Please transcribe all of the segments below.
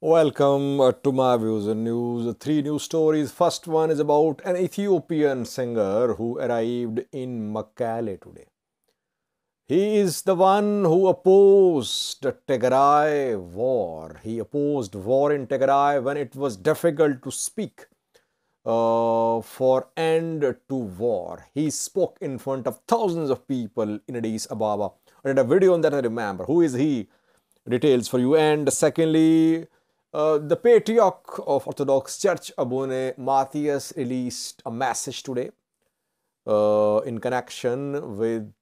Welcome to my views and news. Three news stories. First one is about an Ethiopian singer who arrived in Mekelle today. He is the one who opposed the Tigray war. He opposed war in Tigray when it was difficult to speak for end to war. He spoke in front of thousands of people in Addis Ababa. I did a video on that, I remember. Who is he? Details for you. And secondly, the Patriarch of Orthodox Church, Abune Matthias, released a message today in connection with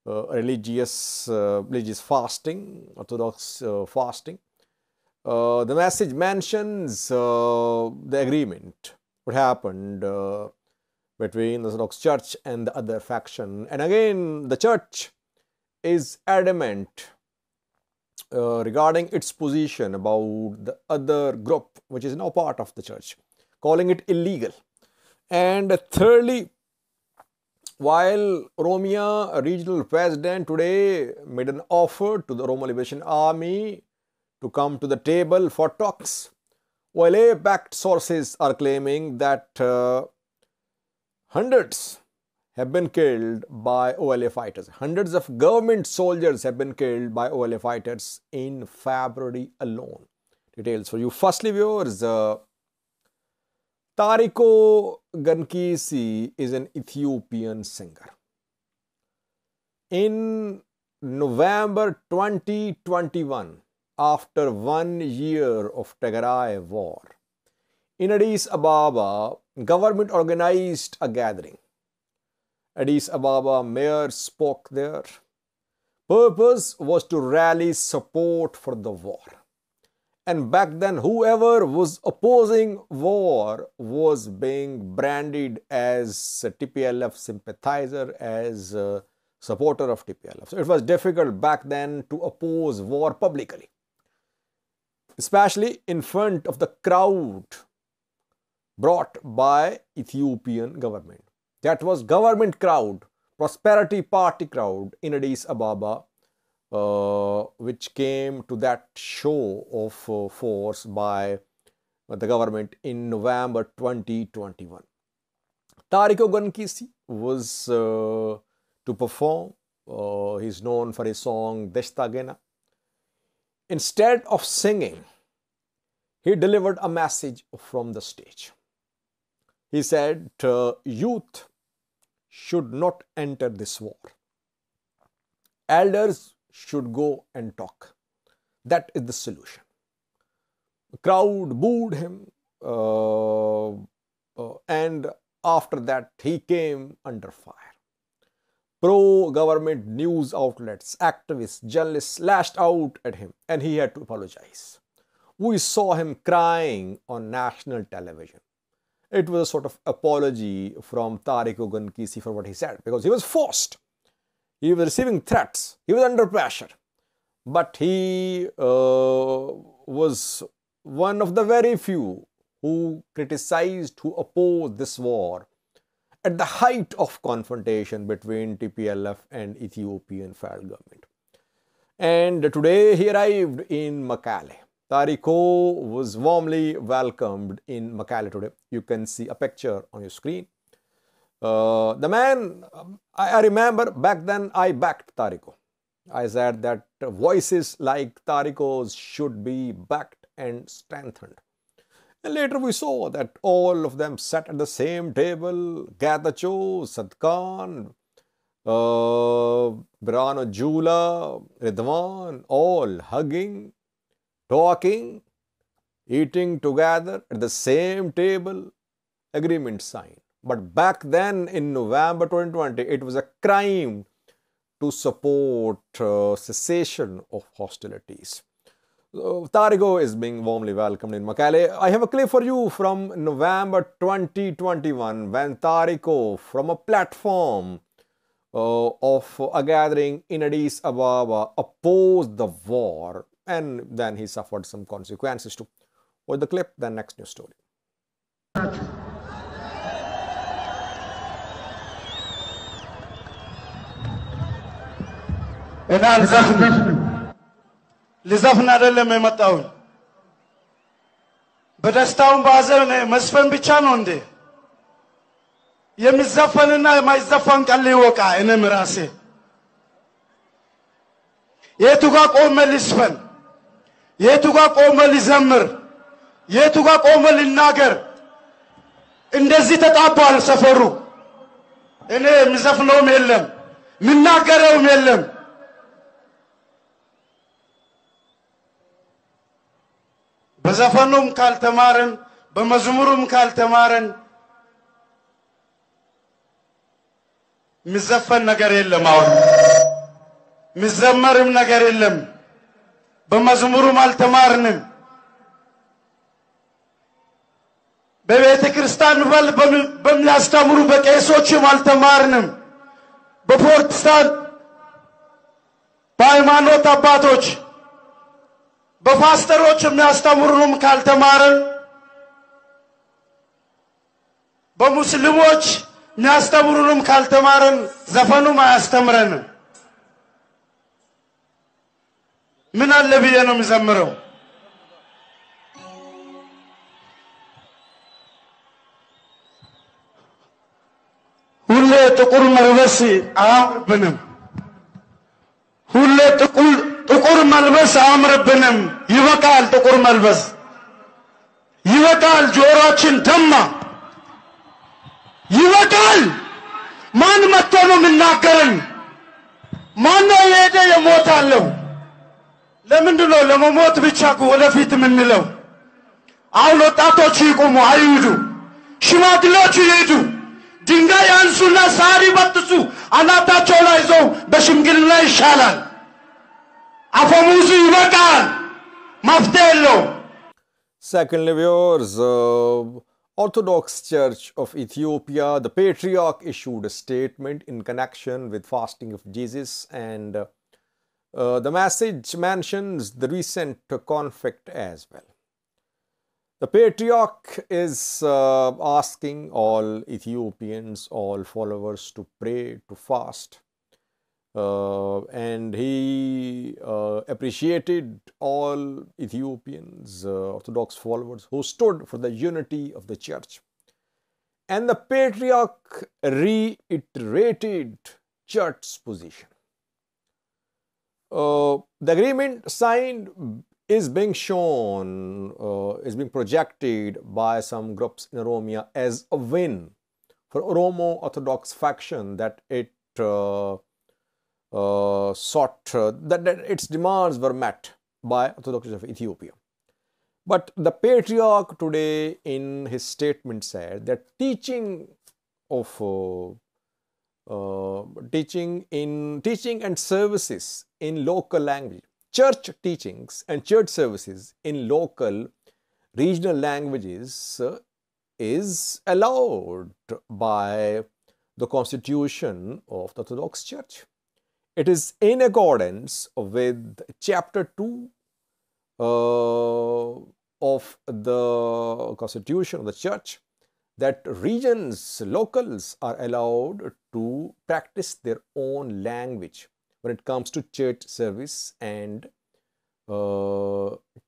religious fasting, Orthodox fasting. The message mentions the agreement, what happened between the Orthodox Church and the other faction. And again, the Church is adamant regarding its position about the other group, which is now part of the Church, calling it illegal. And thirdly, while Romania regional president today made an offer to the Roma Liberation Army to come to the table for talks, OLA-backed sources are claiming that hundreds have been killed by OLA fighters. Hundreds of government soldiers have been killed by OLA fighters in February alone. Details for you. Firstly, viewers, Tariku Gankisi is an Ethiopian singer. In November 2021, after 1 year of Tigray war, in Addis Ababa, government organized a gathering. Addis Ababa mayor spoke there. Purpose was to rally support for the war. And back then, whoever was opposing war was being branded as a TPLF sympathizer, as a supporter of TPLF. So it was difficult back then to oppose war publicly, especially in front of the crowd brought by Ethiopian government. That was government crowd, Prosperity Party crowd in Addis Ababa, which came to that show of force by the government in November 2021. Tariku Gankisi was to perform. He's known for his song Deshtagena. Instead of singing, he delivered a message from the stage. He said, youth should not enter this war. Elders should go and talk. That is the solution. The crowd booed him, and after that he came under fire. Pro-government news outlets, activists, journalists lashed out at him, and he had to apologize. We saw him crying on national television. It was a sort of apology from Tariku Gankisi for what he said, because he was forced. He was receiving threats. He was under pressure. But he was one of the very few who criticized, who opposed this war at the height of confrontation between TPLF and Ethiopian federal government. And today he arrived in Mekelle. Tariku was warmly welcomed in Mekelle today. You can see a picture on your screen. The man, I remember back then I backed Tariku. I said that voices like Tariku's should be backed and strengthened. And later we saw that all of them sat at the same table. Getachew, Sadkan, Birano Jula, Ridwan, all hugging, talking, eating together at the same table, agreement signed. But back then in November 2020, it was a crime to support cessation of hostilities. Tariku is being warmly welcomed in Mekelle. I have a clip for you from November 2021 when Tariku, from a platform of a gathering in Addis Ababa, opposed the war, and then he suffered some consequences too. Watch the clip, then next news story. لزفنا لما يمتعون በደስታውም ባዘን መስፈን ብቻ ነው እንዴ? የሚዘፈንና የማይዘፈን ቃል ይወቃ። እኔም ራሴ የቱ ጋር ቆመ ልስፈን? የቱ ጋር ቆመ ልዘምር? የቱ ጋር ቆመ ልናገር? እንደዚህ ተጣባል ሰፈሩ። እኔ ምዘፍነውም የለም ምናገረውም የለም። በዘፈኑም ካልተማረን በመዝሙሩም ካልተማረን ምዘፈን ነገር የለም። አሁን ምዘመርም ነገር የለም። በመዝሙሩም አልተማርንም። በቤተ ክርስቲያን በሚያስተምሩ በቄሶችም አልተማርንም። በፕሮቴስታንት በሃይማኖት አባቶች በፓስተሮች የሚያስተምሩንም ካልተማረን በሙስሊሞች የሚያስተምሩንም ካልተማረን ዘፈኑም አያስተምረንም። ምን አለ ብዬ ነው የሚዘምረው? ሁሌ ጥቁር መልበስ አያምርብንም። ሁሌ ጥቁር መልበስ አያምርብንም። ይበቃል ጥቁር መልበስ ይበቃል። ጆሮአችን ደማ ይበቃል። ማን መጥቶ ነው የሚናገረን? ማን ነው የሄደ የሞታለው? ለምንድን ነው ለመሞት ብቻ ወደፊት የምንለው? አሁን ወጣቶች ይቁሙ አይሂዱ፣ ሽማግሌዎች ይሄዱ። ድንጋይ ያንሱና ሳር ይበጥሱ፣ አናታቸው ላይ ይዘው በሽምግልና ይሻላል። አፈሙዙ ይበቃል፣ መፍትሄ የለውም። Secondly, viewers, Orthodox Church of Ethiopia, the Patriarch issued a statement in connection with fasting of Jesus, and the message mentions the recent conflict as well. The Patriarch is asking all Ethiopians, all followers to pray, to fast. And he appreciated all Ethiopians, Orthodox followers who stood for the unity of the church. And the Patriarch reiterated church's position. The agreement signed is being shown, is being projected by some groups in Oromia as a win for Oromo Orthodox faction, that it that its demands were met by Orthodox of Ethiopia. But the Patriarch today in his statement said that teaching and services in local language, church teachings and church services in local regional languages is allowed by the constitution of the Orthodox Church. It is in accordance with chapter 2 of the constitution of the church, that regions, locals are allowed to practice their own language when it comes to church service and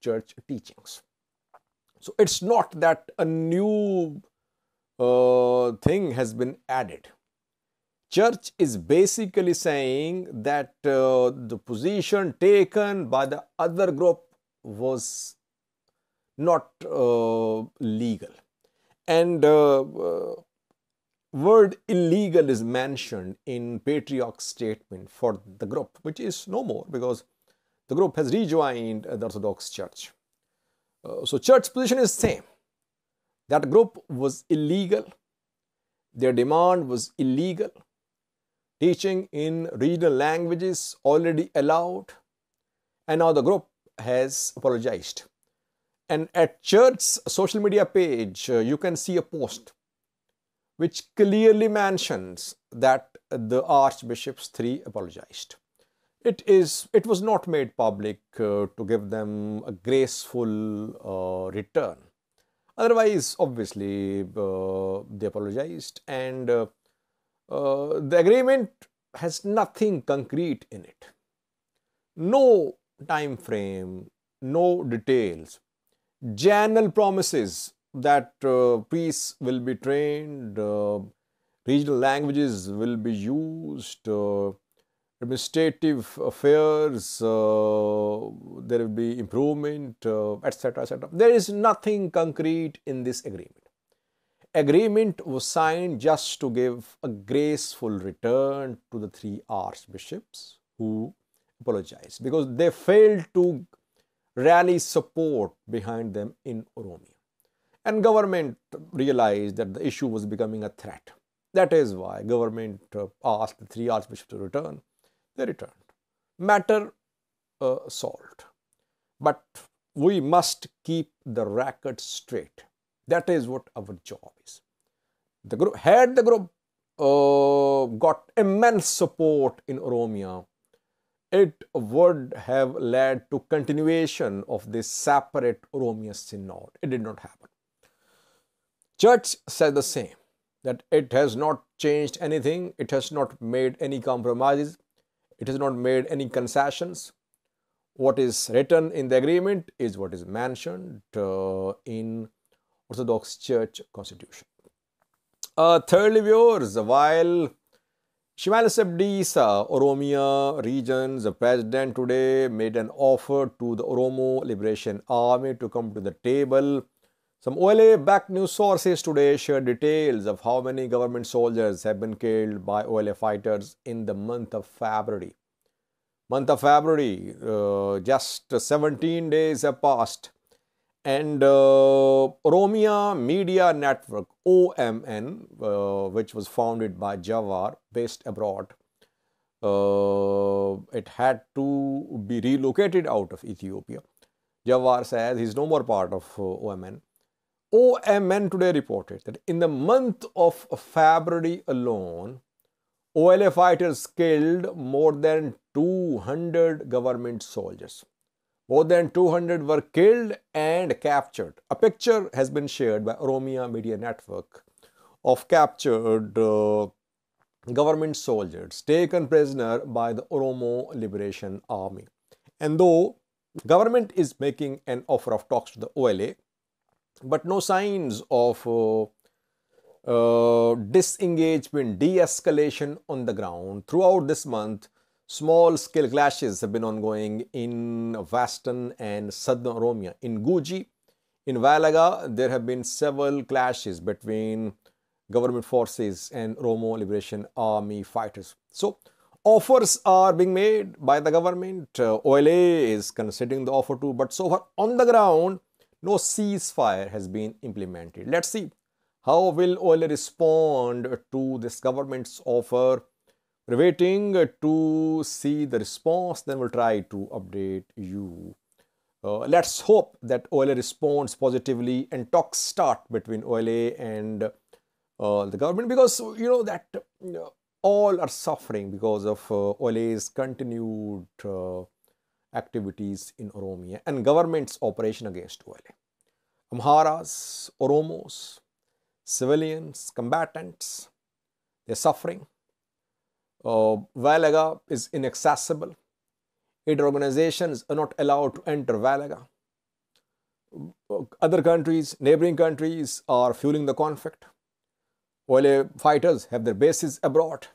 church teachings. So it's not that a new thing has been added. Church is basically saying that the position taken by the other group was not legal. And word illegal is mentioned in Patriarch's statement for the group, which is no more because the group has rejoined the Orthodox Church. So church position is same. That group was illegal. Their demand was illegal. Teaching in regional languages already allowed. And now the group has apologized. And at church's social media page, you can see a post which clearly mentions that the archbishops three apologized. It was not made public to give them a graceful return. Otherwise, obviously, they apologized, and the agreement has nothing concrete in it. No time frame, no details. general promises that peace will be trained, regional languages will be used, administrative affairs, there will be improvement, etc., etc. There is nothing concrete in this agreement. Agreement was signed just to give a graceful return to the three archbishops who apologized because they failed to rally support behind them in Oromia. And government realized that the issue was becoming a threat. That is why government asked the three archbishops to return. They returned. Matter solved. But we must keep the record straight. That is what our job is. The group got immense support in Oromia, it would have led to continuation of this separate Oromia synod. It did not happen. Church said the same, that it has not changed anything, it has not made any compromises, it has not made any concessions. What is written in the agreement is what is mentioned in Orthodox Church Constitution. Thirdly, viewers, while Shimalis Abdisa, Oromia region's president, today made an offer to the Oromo Liberation Army to come to the table, some OLA-backed news sources today shared details of how many government soldiers have been killed by OLA fighters in the month of February. Just 17 days have passed, and Oromia Media Network, OMN, which was founded by Jawar, based abroad, it had to be relocated out of Ethiopia. Jawar says he's no more part of OMN. OMN today reported that in the month of February alone, OLA fighters killed more than 200 government soldiers. More than 200 were killed and captured. A picture has been shared by Oromia Media Network of captured government soldiers taken prisoner by the Oromo Liberation Army. And though government is making an offer of talks to the OLA, but no signs of disengagement, de-escalation on the ground. Throughout this month, small-scale clashes have been ongoing in western and southern Oromia. In Guji, in Valaga, there have been several clashes between government forces and Oromo Liberation Army fighters. So, offers are being made by the government. OLA is considering the offer too, but so far on the ground, no ceasefire has been implemented. Let's see how will OLA respond to this government's offer. We're waiting to see the response, then we'll try to update you. Let's hope that OLA responds positively and talks start between OLA and the government, because you know that all are suffering because of OLA's continued activities in Oromia and government's operation against OLA. Amharas, Oromos, civilians, combatants, they're suffering. Valaga is inaccessible. Aid organizations are not allowed to enter Valaga. Other countries, neighboring countries are fueling the conflict. OLA fighters have their bases abroad.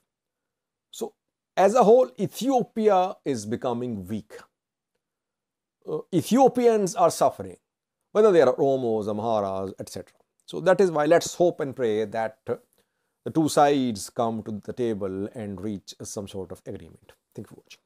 So, as a whole, Ethiopia is becoming weak. Ethiopians are suffering, whether they are Oromos, Amharas, etc. So that is why let's hope and pray that the two sides come to the table and reach some sort of agreement. Thank you for watching.